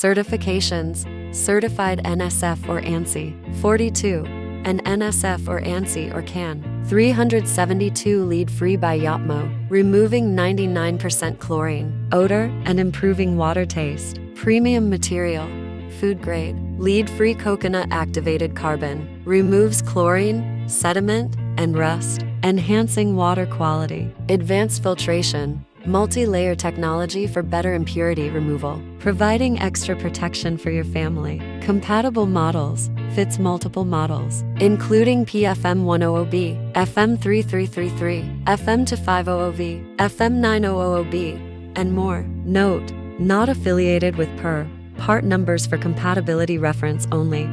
Certifications: Certified NSF or ANSI. 42. An NSF or ANSI or CAN. 372 lead-free by Yotmo, removing 99% chlorine, odor, and improving water taste. Premium material, food grade, lead-free coconut activated carbon, removes chlorine, sediment, and rust, enhancing water quality. Advanced filtration, multi-layer technology for better impurity removal, providing extra protection for your family. Compatible models, fits multiple models, including PFM 100B, FM 3333, FM 500V, FM 900B, and more. Note: not affiliated with PER. Part numbers for compatibility reference only.